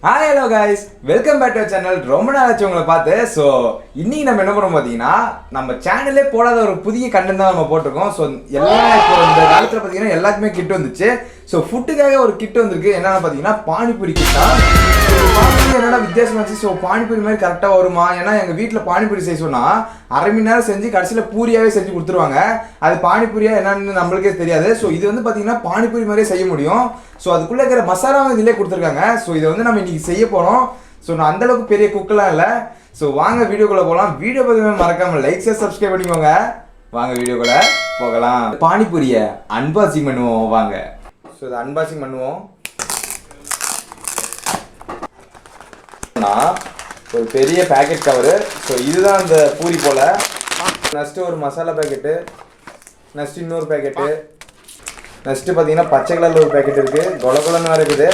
Hi hello guys, welcome back to our channel. ரொம்ப நாள் ஆச்சு உங்களை பார்த்து. ஸோ இன்னைக்கு நம்ம என்ன பண்ணுறோம் பார்த்தீங்கன்னா, நம்ம சேனல்லே போடாத ஒரு புதிய கண்டென்ட் தான் நம்ம போட்டிருக்கோம். ஸோ எல்லாம் இப்போ இந்த காலத்தில் பார்த்தீங்கன்னா எல்லாத்துக்குமே கிட் வந்துச்சு. ஸோ ஃபுட்டுக்காக ஒரு கிட் வந்திருக்கு. என்னென்னு பார்த்தீங்கன்னா பானிபூரி கிட் தான். பானிபூரி என்னென்னா வித்தியாசம் வச்சு. ஸோ பானிபூரி மாதிரி கரெக்டாக வருமா? ஏன்னா எங்கள் வீட்டில் பானிபூரி செய்ய சொன்னால் அரை மணி நேரம் செஞ்சு கடைசியில் பூரியாகவே செஞ்சு கொடுத்துருவாங்க. அது பானிபூரியா என்னன்னு நம்மளுக்கே தெரியாது. ஸோ இது வந்து பார்த்தீங்கன்னா பானிபூரி மாதிரியே செய்ய முடியும். ஸோ அதுக்குள்ளே இருக்கிற மசாலாவும் இதிலே கொடுத்துருக்காங்க. ஸோ இதை வந்து நம்ம இன்னைக்கு செய்ய போகிறோம். ஸோ நான் அந்தளவுக்கு பெரிய குக்கெலாம் இல்லை. ஸோ வாங்க வீடியோக்குள்ளே போகலாம். வீடியோ பார்த்துமே மறக்காமல் லைக் ஷேர் சப்ஸ்கிரைப் பண்ணிக்கோங்க. வாங்க வீடியோக்குள்ளே போகலாம். பானிபூரியை அன்பாக்சிங் பண்ணுவோம் வாங்க. ஸோ இதை அன்பாக்சிங் பண்ணுவோம். ஒரு பெரிய பேக்கெட் கவரு. ஸோ இதுதான் அந்த பூரி போல். நெக்ஸ்ட்டு ஒரு மசாலா பேக்கெட்டு, நெக்ஸ்ட்டு இன்னொரு பேக்கெட்டு, நெக்ஸ்ட்டு பார்த்தீங்கன்னா பச்சை கலரில் ஒரு பேக்கெட் இருக்குது. கொலன்னு வேறு இருக்குது.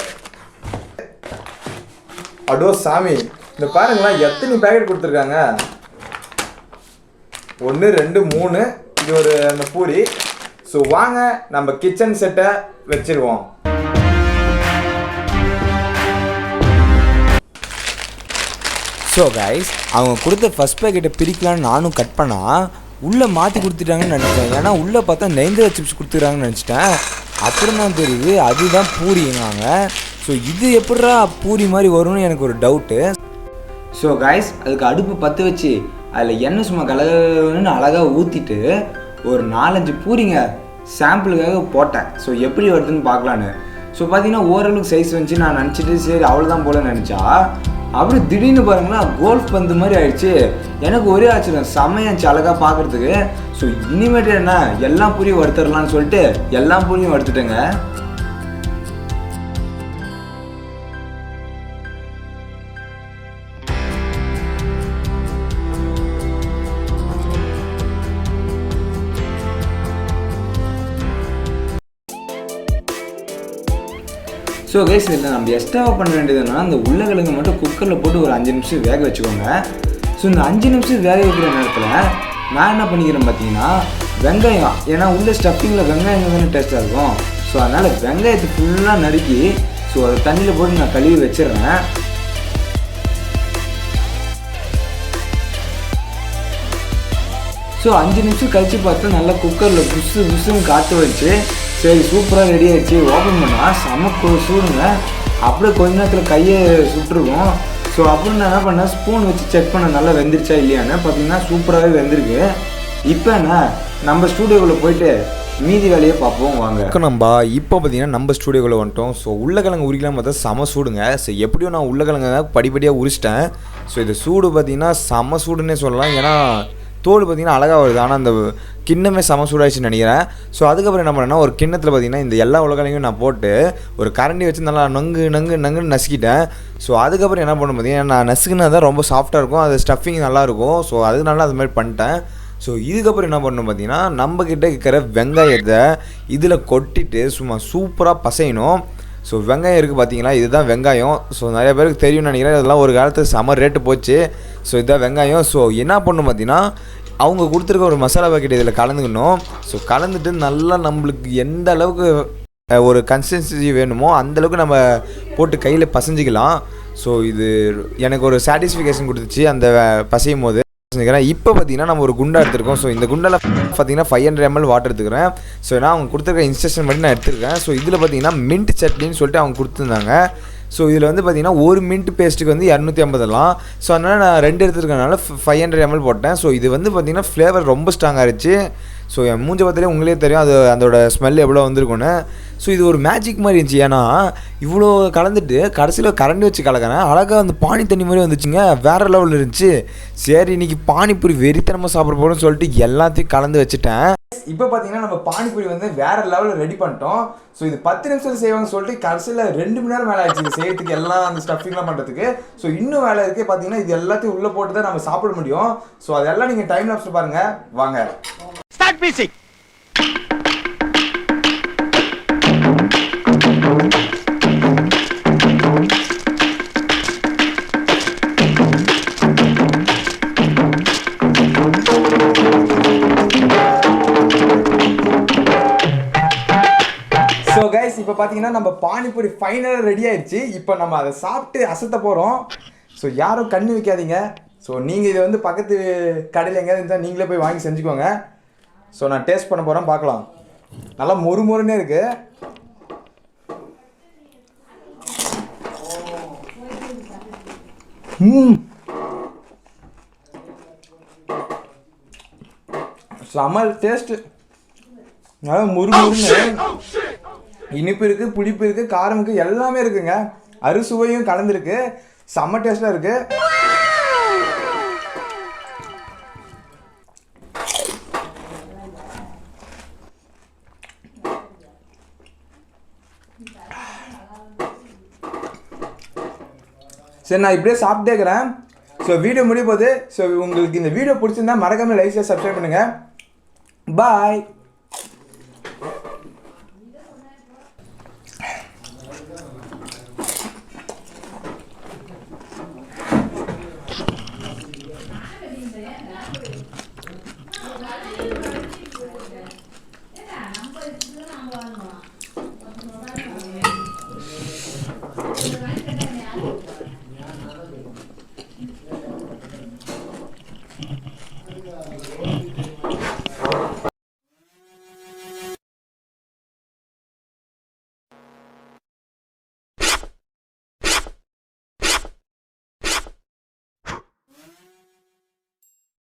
அடோ சாமி, இந்த பாருங்களா எத்தனை பேக்கெட் கொடுத்துருக்காங்க. 1 2 3. இது ஒரு அந்த பூரி. ஸோ வாங்க நம்ம கிச்சன் செட்டை வச்சிருவோம். ஸோ கைஸ், அவங்க கொடுத்த ஃபஸ்ட் பேக்கெட்டை பிரிக்கலான்னு நானும் கட் பண்ணால் உள்ளே மாற்றி கொடுத்துட்டாங்கன்னு நினச்சேன். ஏன்னா உள்ளே பார்த்தா நெய்ந்திர சிப்ஸ் கொடுத்துருக்காங்கன்னு நினச்சிட்டேன். அப்புறம் தான் தெரியுது அதுதான் பூரிங்க. ஸோ இது எப்படிரா பூரி மாதிரி வரும்னு எனக்கு ஒரு டவுட்டு. ஸோ கைஸ், அதுக்கு அடுப்பு பற்ற வச்சு அதில் எண்ணெய் சும்மா கலன்னு அழகாக ஊற்றிட்டு ஒரு 4-5 பூரிங்க சாம்பிளுக்காக போட்டேன். ஸோ எப்படி வருதுன்னு பார்க்கலான்னு. ஸோ பார்த்தீங்கன்னா ஓரளவுக்கு சைஸ் வந்துச்சு. நான் நினச்சிட்டு சரி அவ்வளோதான் போல நினச்சா, அப்படி திடீர்னு பாருங்களா கோல்ஃப் பந்து மாதிரி ஆயிடுச்சு. எனக்கு ஒரே ஆச்சரியம், செம்மையாச்சு அழகாக பார்க்குறதுக்கு. ஸோ இனிமேட்டு என்ன எல்லா பூரியும் வறுத்துடலான்னு சொல்லிட்டு எல்லா பூரியும் வறுத்துட்டேங்க. ஸோ கைஸ், இதில் நம்ம எக்ஸ்ட்ராவாக பண்ண வேண்டியதுன்னா அந்த உருளைக்கிழங்கு மட்டும் குக்கரில் போட்டு ஒரு 5 நிமிஷம் வேக வச்சுக்கோங்க. ஸோ இந்த 5 நிமிஷம் வேக வைக்கிற நேரத்தில் நான் என்ன பண்ணிக்கிறேன் பார்த்தீங்கன்னா வெங்காயம், ஏன்னா உள்ள ஸ்டஃபிங்கில் வெங்காயம் தானே டேஸ்ட்டாக இருக்கும். ஸோ அதனால் வெங்காயத்தை ஃபுல்லாக நறுக்கி ஸோ அதை தண்ணியில் போட்டு நான் கழுவி வச்சிடுறேன். ஸோ 5 நிமிஷம் கழித்து பார்த்தா நல்லா குக்கரில் புஷ்ஷுன்னு காற்று வச்சு சரி சூப்பராக ரெடி ஆகிடுச்சு. ஓப்பன் பண்ணால் செம சூடுங்க. அப்படியே கொஞ்ச நேரத்தில் கையை சுட்டுருக்கும். ஸோ அப்புறம் நான் என்ன பண்ணேன், ஸ்பூன் வச்சு செக் பண்ண நல்லா வெந்துருச்சா இல்லையான்னு. பார்த்தீங்கன்னா சூப்பராகவே வெந்திருக்கு. இப்போ என்ன நம்ம ஸ்டூடியோக்குள்ளே போயிட்டு மீதி வேலையை பார்ப்போம் வாங்க. இப்போ பார்த்தீங்கன்னா நம்ம ஸ்டூடியோக்குள்ளே வந்துட்டோம். ஸோ உருளைக்கிழங்கு உரிக்கலாம் பார்த்தா செம சூடுங்க. ஸோ எப்படியும் நான் உருளைக்கிழங்கு படிப்படியாக உரிச்சிட்டேன். ஸோ இது சூடு பார்த்தீங்கன்னா செம சூடுன்னே சொல்லலாம். ஏன்னா தோல் பார்த்திங்கன்னா அழகாக வருது. ஆனால் அந்த கிண்ணமே செம சூடாகிடுச்சுன்னு நினைக்கிறேன். ஸோ அதுக்கப்புறம் என்ன பண்ணேன்னா ஒரு கிண்ணத்தில் பார்த்திங்கன்னா இந்த எல்லா உலகங்களையும் நான் போட்டு ஒரு கரண்டி வச்சு நல்லா நங்குன்னு நசுக்கிட்டேன். ஸோ அதுக்கப்புறம் என்ன பண்ண பார்த்தீங்கன்னா நான் நசுக்குனா தான் ரொம்ப சாஃப்டாக இருக்கும், அது ஸ்டஃபிங் நல்லாயிருக்கும். ஸோ அதனால அது மாதிரி பண்ணிட்டேன். ஸோ இதுக்கப்புறம் என்ன பண்ணணும் பார்த்தீங்கன்னா நம்மக்கிட்ட இருக்கிற வெங்காயத்தை இதில் கொட்டிட்டு சும்மா சூப்பராக பசையணும். ஸோ வெங்காயம் இருக்குது பார்த்தீங்களா, இதுதான் வெங்காயம். ஸோ நிறைய பேருக்கு தெரியும்னு நினைக்கிறேன். இதெல்லாம் ஒரு காலத்தில் செம ரேட்டு போச்சு. ஸோ இதுதான் வெங்காயம். ஸோ என்ன பண்ணணும் பார்த்தீங்கன்னா அவங்க கொடுத்துருக்க ஒரு மசாலா பாக்கெட் இதில் கலந்துக்கணும். ஸோ கலந்துட்டு நல்லா நம்மளுக்கு எந்த அளவுக்கு ஒரு கன்சிஸ்டன்சி வேணுமோ அந்தளவுக்கு நம்ம போட்டு கையில் பசைஞ்சிக்கலாம். ஸோ இது எனக்கு ஒரு சாட்டிஸ்ஃபிகேஷன் கொடுத்துச்சு அந்த பசையும் போது. இப்போ பார்த்தீங்கன்னா நம்ம ஒரு குண்டா எடுத்துருக்கோம். ஸோ இந்த குண்டாவில் பார்த்தீங்கன்னா 500 ml வாட்டர் எடுத்துக்கிறேன். ஸோ ஏன்னா அவங்க கொடுத்துருக்க இன்ஸ்ட்ரக்ஷன் மட்டும் நான் எடுத்துருக்கேன். ஸோ இதில் பார்த்தீங்கன்னா மின்ட் சட்னின்னு சொல்லிட்டு அவங்க கொடுத்துருந்தாங்க. ஸோ இதில் வந்து பார்த்தீங்கன்னா ஒரு மின்ட் பேஸ்ட்டுக்கு வந்து 250. ஸோ அதனால் நான் 2 எடுத்துருக்கனால 500 ml போட்டேன். ஸோ இது வந்து பார்த்தீங்கன்னா ஃப்ளேவர் ரொம்ப ஸ்ட்ராங்காக இருந்துச்சு. ஸோ என் மூஞ்ச பார்த்தாலே உங்களே தெரியும் அது அதோட ஸ்மெல் எவ்வளோ வந்திருக்குன்னு. ஸோ இது ஒரு மேஜிக் மாதிரி இருந்துச்சு. ஏன்னா இவ்வளோ கலந்துட்டு கடைசியில் கரண்டி வச்சு கலக்கிறேன், அழகாக அந்த பானி தண்ணி மாதிரி வந்துச்சுங்க. வேறு லெவலில் இருந்துச்சு. சரி இன்றைக்கி பானிபூரி வெறித்தனமாக சாப்பிட போகிறோம்னு சொல்லிட்டு எல்லாத்தையும் கலந்து வச்சுட்டேன். இப்போ பார்த்தீங்கன்னா நம்ம பானிபூரி வந்து வேறு லெவலில் ரெடி பண்ணிட்டோம். ஸோ இது 10 நிமிஷத்தில் செய்வாங்கன்னு சொல்லிட்டு கடைசியில் 2 மணி நேரம் வேலை ஆயிடுச்சு செய்யறதுக்கு, எல்லாம் அந்த ஸ்டஃபிங்லாம் பண்ணுறதுக்கு. ஸோ இன்னும் வேலை இருக்குது. பார்த்தீங்கன்னா இது எல்லாத்தையும் உள்ளே போட்டு தான் நம்ம சாப்பிட முடியும். ஸோ அதெல்லாம் நீங்கள் டைம் லாப்ஸில் பாருங்கள் வாங்க. Start music. இப்போ பார்த்தீங்கன்னா நம்ம பானிபூரி ஃபைனலாக ரெடி ஆயிடுச்சு. இப்போ நம்ம அதை சாப்பிட்டு அசத்த போகிறோம். ஸோ யாரும் கண்ணு வைக்காதீங்க. ஸோ நீங்கள் இதை வந்து பக்கத்து கடையில் எங்கேயாவது இருந்தால் நீங்களே போய் வாங்கி செஞ்சுக்கோங்க. ஸோ நான் டேஸ்ட் பண்ண போகிறேன், பார்க்கலாம். நல்லா மொறுமொறுன்னே இருக்குது. செம்ம டேஸ்ட்டு. நல்லா முறுமுறுன்னு இனிப்பு இருக்குது, புளிப்பு இருக்குது, காரம் இருக்குது, எல்லாமே இருக்குங்க. அறுசுவையும் கலந்துருக்கு. செம்ம டேஸ்ட்டாக இருக்குது. சரி, நான் இப்படியே சாப்பிட்டே இருக்கிறேன். ஸோ வீடியோ முடிய போகுது. ஸோ உங்களுக்கு இந்த வீடியோ பிடிச்சிருந்தா மறக்காம லைக் ஷேர் சப்ஸ்கிரைப் பண்ணுங்கள். பாய்.